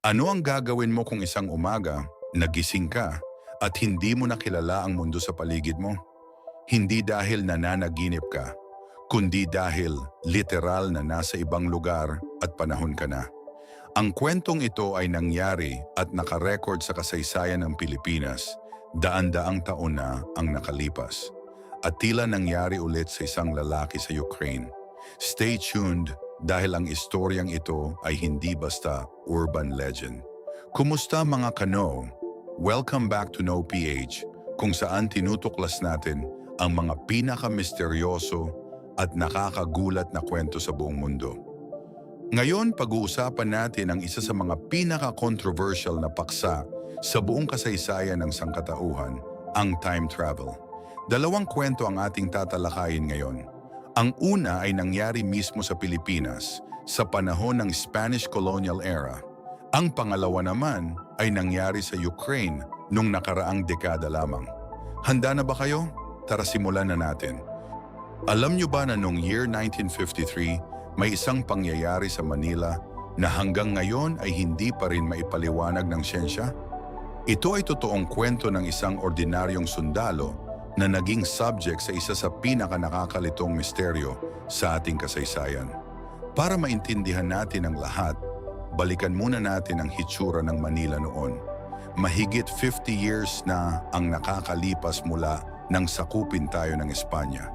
Ano ang gagawin mo kung isang umaga, nagising ka, at hindi mo nakilala ang mundo sa paligid mo? Hindi dahil nananaginip ka, kundi dahil literal na nasa ibang lugar at panahon ka na. Ang kwentong ito ay nangyari at nakarecord sa kasaysayan ng Pilipinas, daan-daang taon na ang nakalipas. At tila nangyari ulit sa isang lalaki sa Ukraine. Stay tuned dahil ang istoryang ito ay hindi basta urban legend. Kumusta mga kano? Welcome back to No PH, kung saan tinutuklas natin ang mga pinaka-misteryoso at nakakagulat na kwento sa buong mundo. Ngayon, pag-uusapan natin ang isa sa mga pinaka-controversial na paksa sa buong kasaysayan ng sangkatauhan, ang time travel. Dalawang kwento ang ating tatalakayin ngayon. Ang una ay nangyari mismo sa Pilipinas sa panahon ng Spanish colonial era. Ang pangalawa naman ay nangyari sa Ukraine nung nakaraang dekada lamang. Handa na ba kayo? Tara simulan na natin. Alam niyo ba na noong year 1953, may isang pangyayari sa Manila na hanggang ngayon ay hindi pa rin maipaliwanag ng siyensya? Ito ay totoong kwento ng isang ordinaryong sundalo na naging subject sa isa sa pinaka-nakakalitong misteryo sa ating kasaysayan. Para maintindihan natin ang lahat, balikan muna natin ang hitsura ng Manila noon. Mahigit 50 years na ang nakakalipas mula nang sakupin tayo ng Espanya.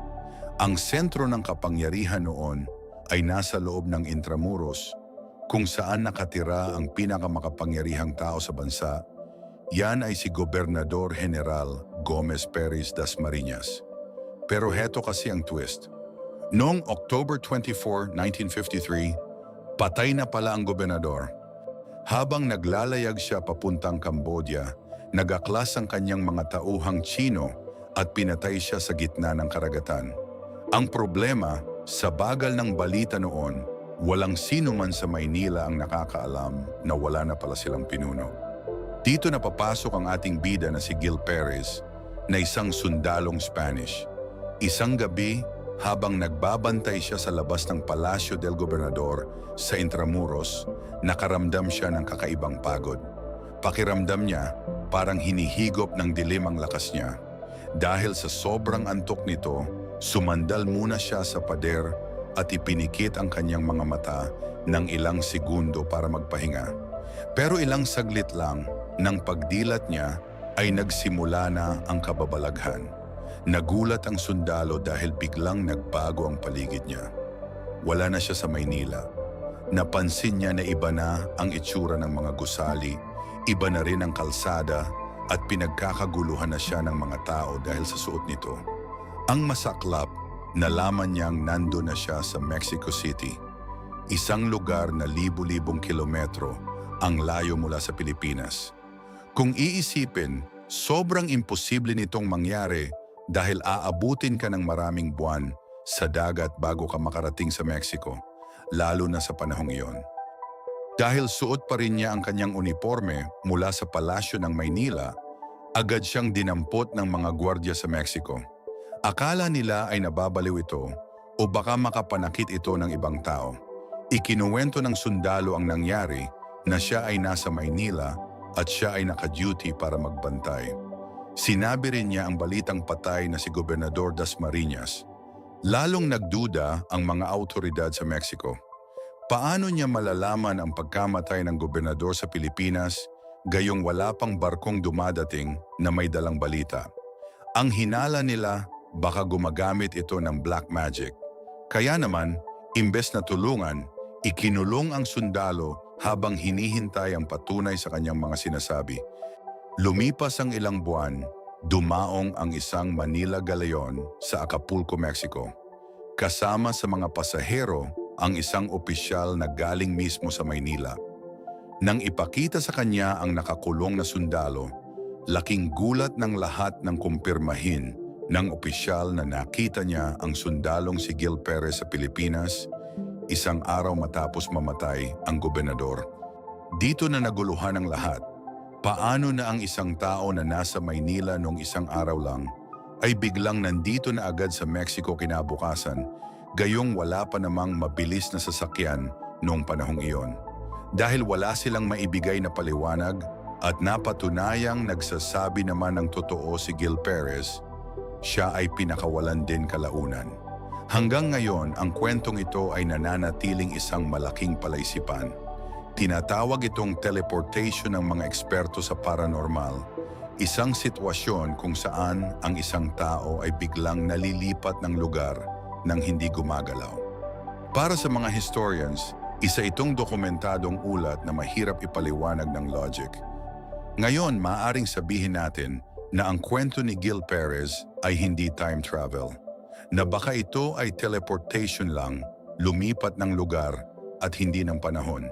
Ang sentro ng kapangyarihan noon ay nasa loob ng Intramuros, kung saan nakatira ang pinakamakapangyarihang tao sa bansa. Yan ay si Gobernador General Gomez Perez Dasmariñas. Pero heto kasi ang twist. Noong October 24, 1953, patay na pala ang gobernador. Habang naglalayag siya papuntang Cambodia, nagaklas ang kanyang mga tauhang Tsino at pinatay siya sa gitna ng karagatan. Ang problema, sa bagal ng balita noon, walang sino man sa Maynila ang nakakaalam na wala na pala silang pinuno. Dito napapasok ang ating bida na si Gil Perez, na isang sundalong Spanish. Isang gabi, habang nagbabantay siya sa labas ng Palacio del Gobernador sa Intramuros, nakaramdam siya ng kakaibang pagod. Pakiramdam niya, parang hinihigop ng dilim ang lakas niya. Dahil sa sobrang antok nito, sumandal muna siya sa pader at ipinikit ang kanyang mga mata ng ilang segundo para magpahinga. Pero ilang saglit lang, nang pagdilat niya ay nagsimula na ang kababalaghan. Nagulat ang sundalo dahil biglang nagbago ang paligid niya. Wala na siya sa Maynila. Napansin niya na iba na ang itsura ng mga gusali, iba na rin ang kalsada at pinagkakaguluhan na siya ng mga tao dahil sa suot nito. Ang masaklap, nalaman niyang nando na siya sa Mexico City, isang lugar na libu-libong kilometro ang layo mula sa Pilipinas. Kung iisipin, sobrang imposible nitong mangyari dahil aabutin ka ng maraming buwan sa dagat bago ka makarating sa Mexico, lalo na sa panahong iyon. Dahil suot pa rin niya ang kanyang uniforme mula sa palasyo ng Maynila, agad siyang dinampot ng mga gwardya sa Mexico. Akala nila ay nababaliw ito o baka makapanakit ito ng ibang tao. Ikinuwento ng sundalo ang nangyari na siya ay nasa Maynila at siya ay naka-duty para magbantay. Sinabi rin niya ang balitang patay na si Gobernador Dasmariñas. Lalong nagduda ang mga awtoridad sa Mexico. Paano niya malalaman ang pagkamatay ng gobernador sa Pilipinas gayong wala pang barkong dumadating na may dalang balita? Ang hinala nila, baka gumagamit ito ng black magic. Kaya naman, imbes na tulungan, ikinulong ang sundalo habang hinihintay ang patunay sa kanyang mga sinasabi. Lumipas ang ilang buwan, dumaong ang isang Manila Galeon sa Acapulco, Mexico. Kasama sa mga pasahero ang isang opisyal na galing mismo sa Maynila. Nang ipakita sa kanya ang nakakulong na sundalo, laking gulat ng lahat ng kumpirmahin ng opisyal na nakita niya ang sundalong si Gil Perez sa Pilipinas, isang araw matapos mamatay ang gobernador. Dito na naguluhan ang lahat. Paano na ang isang tao na nasa Maynila noong isang araw lang ay biglang nandito na agad sa Mexico kinabukasan, gayong wala pa namang mabilis na sasakyan noong panahong iyon? Dahil wala silang maibigay na paliwanag at napatunayang nagsasabi naman ng totoo si Gil Perez, siya ay pinakawalan din kalaunan. Hanggang ngayon, ang kwentong ito ay nananatiling isang malaking palaisipan. Tinatawag itong teleportation ng mga eksperto sa paranormal, isang sitwasyon kung saan ang isang tao ay biglang nalilipat ng lugar nang hindi gumagalaw. Para sa mga historians, isa itong dokumentadong ulat na mahirap ipaliwanag ng logic. Ngayon, maaaring sabihin natin na ang kwento ni Gil Perez ay hindi time travel, na baka ito ay teleportation lang, lumipat ng lugar at hindi ng panahon.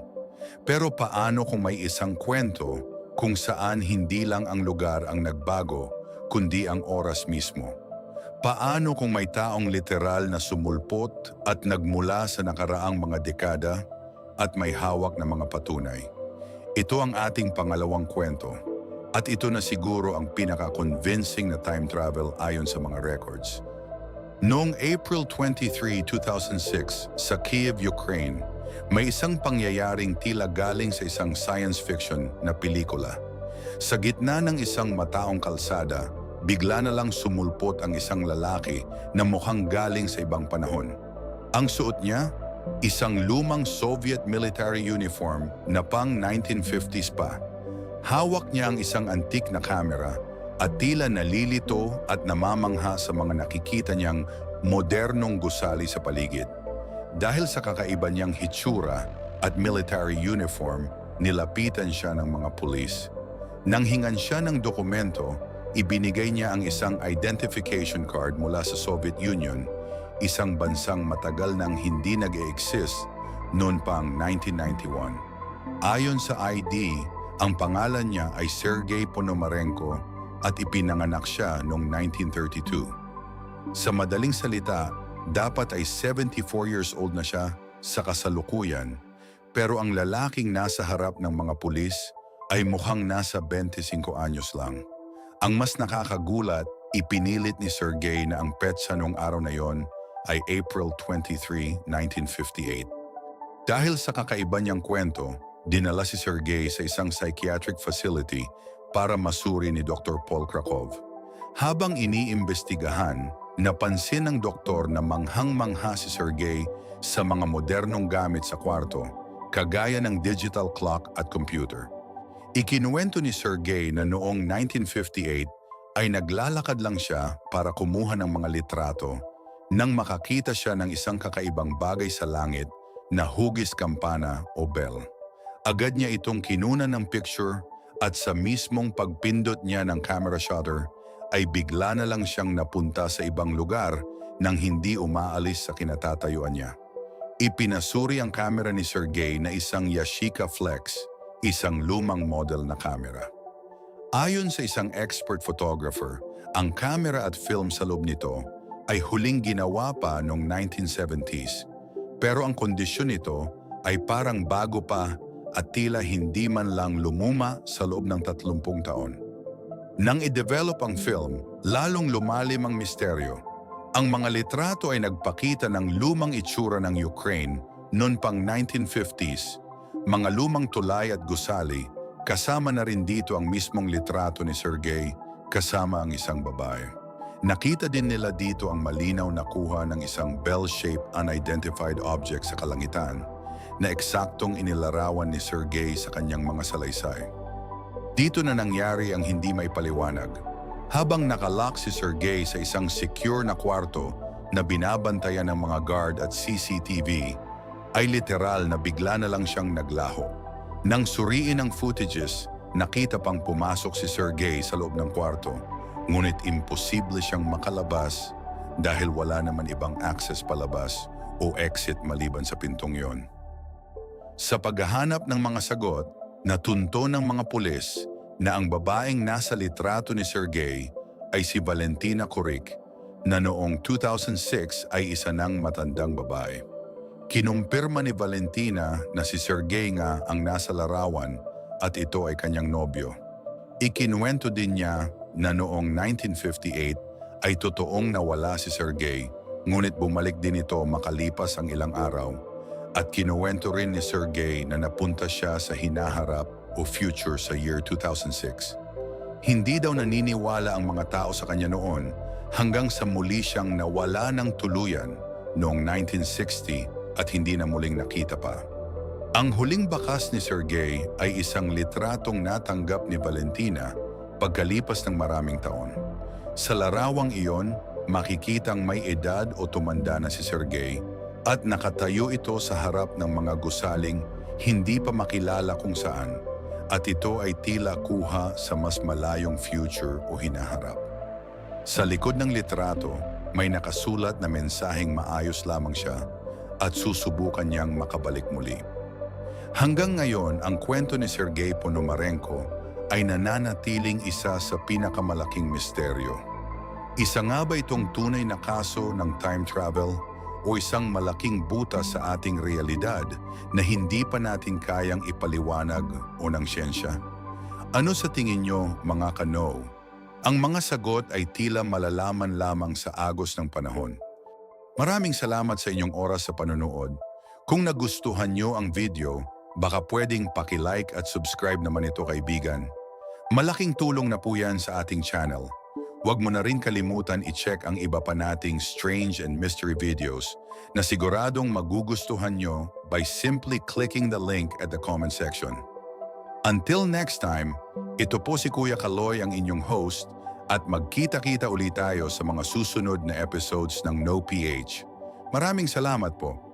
Pero paano kung may isang kwento kung saan hindi lang ang lugar ang nagbago, kundi ang oras mismo? Paano kung may taong literal na sumulpot at nagmula sa nakaraang mga dekada at may hawak na mga patunay? Ito ang ating pangalawang kwento, at ito na siguro ang pinaka-convincing na time travel ayon sa mga records. Noong April 23, 2006, sa Kyiv, Ukraine, may isang pangyayaring tila galing sa isang science fiction na pelikula. Sa gitna ng isang mataong kalsada, bigla na lang sumulpot ang isang lalaki na mukhang galing sa ibang panahon. Ang suot niya, isang lumang Soviet military uniform na pang 1950s pa. Hawak niya ang isang antik na kamera at tila nalilito at namamangha sa mga nakikita niyang modernong gusali sa paligid. Dahil sa kakaiba niyang hitsura at military uniform, nilapitan siya ng mga pulis. Nang hingan siya ng dokumento, ibinigay niya ang isang identification card mula sa Soviet Union, isang bansang matagal nang hindi nag-e-exist noon pang 1991. Ayon sa ID, ang pangalan niya ay Sergei Ponomarenko at ipinanganak siya noong 1932. Sa madaling salita, dapat ay 74 years old na siya sa kasalukuyan, pero ang lalaking nasa harap ng mga pulis ay mukhang nasa 25 anyos lang. Ang mas nakakagulat, ipinilit ni Sergei na ang petsa noong araw na yon ay April 23, 1958. Dahil sa kakaiba niyang kwento, dinala si Sergei sa isang psychiatric facility para masuri ni Dr. Paul Krakow. Habang iniimbestigahan, napansin ng doktor na manghang-mangha si Sergei sa mga modernong gamit sa kwarto, kagaya ng digital clock at computer. Ikinuwento ni Sergei na noong 1958 ay naglalakad lang siya para kumuha ng mga litrato nang makakita siya ng isang kakaibang bagay sa langit na hugis kampana o bell. Agad niya itong kinunan ng picture at sa mismong pagpindot niya ng camera shutter ay bigla na lang siyang napunta sa ibang lugar nang hindi umaalis sa kinatatayuan niya. Ipinasuri ang camera ni Sergei na isang Yashica Flex, isang lumang model na camera. Ayon sa isang expert photographer, ang camera at film sa loob nito ay huling ginawa pa noong 1970s. Pero ang kondisyon nito ay parang bago pa at tila hindi man lang lumuma sa loob ng 30 taon. Nang i-develop ang film, lalong lumalim ang misteryo. Ang mga litrato ay nagpakita ng lumang itsura ng Ukraine noon pang 1950s, mga lumang tulay at gusali, kasama na rin dito ang mismong litrato ni Sergei kasama ang isang babae. Nakita din nila dito ang malinaw na kuha ng isang bell-shaped unidentified object sa kalangitan na eksaktong inilarawan ni Sergei sa kanyang mga salaysay. Dito na nangyari ang hindi may paliwanag. Habang nakalock si Sergei sa isang secure na kwarto na binabantayan ng mga guard at CCTV, ay literal na bigla na lang siyang naglaho. Nang suriin ang footages, nakita pang pumasok si Sergei sa loob ng kwarto, ngunit imposible siyang makalabas dahil wala naman ibang access palabas o exit maliban sa pintong yon. Sa paghahanap ng mga sagot, natunto ng mga pulis na ang babaeng nasa litrato ni Sergei ay si Valentina Kurik na noong 2006 ay isa ng matandang babae. Kinumpirma ni Valentina na si Sergei nga ang nasa larawan at ito ay kanyang nobyo. Ikinuwento din niya na noong 1958 ay totoong nawala si Sergei, ngunit bumalik din ito makalipas ang ilang araw At kinuwento rin ni Sergey na napunta siya sa hinaharap o future sa year 2006. Hindi daw naniniwala ang mga tao sa kanya noon hanggang sa muli siyang nawala ng tuluyan noong 1960 at hindi na muling nakita pa. Ang huling bakas ni Sergey ay isang litratong natanggap ni Valentina pagkalipas ng maraming taon. Sa larawang iyon, makikitang may edad o tumanda na si Sergey at nakatayo ito sa harap ng mga gusaling hindi pa makilala kung saan, at ito ay tila kuha sa mas malayong future o hinaharap. Sa likod ng litrato, may nakasulat na mensaheng maayos lamang siya at susubukan niyang makabalik muli. Hanggang ngayon, ang kwento ni Sergey Ponomarenko ay nananatiling isa sa pinakamalaking misteryo. Isa nga ba itong tunay na kaso ng time travel o isang malaking butas sa ating realidad na hindi pa natin kayang ipaliwanag o ng siyensya? Ano sa tingin nyo, mga ka-know? Ang mga sagot ay tila malalaman lamang sa agos ng panahon. Maraming salamat sa inyong oras sa panonood. Kung nagustuhan nyo ang video, baka pwedeng paki-like at subscribe naman ito, kaibigan. Malaking tulong na po yan sa ating channel. Huwag mo na rin kalimutan i-check ang iba pa nating strange and mystery videos na siguradong magugustuhan nyo by simply clicking the link at the comment section. Until next time, ito po si Kuya Kaloy, ang inyong host, at magkita-kita ulit tayo sa mga susunod na episodes ng No PH. Maraming salamat po.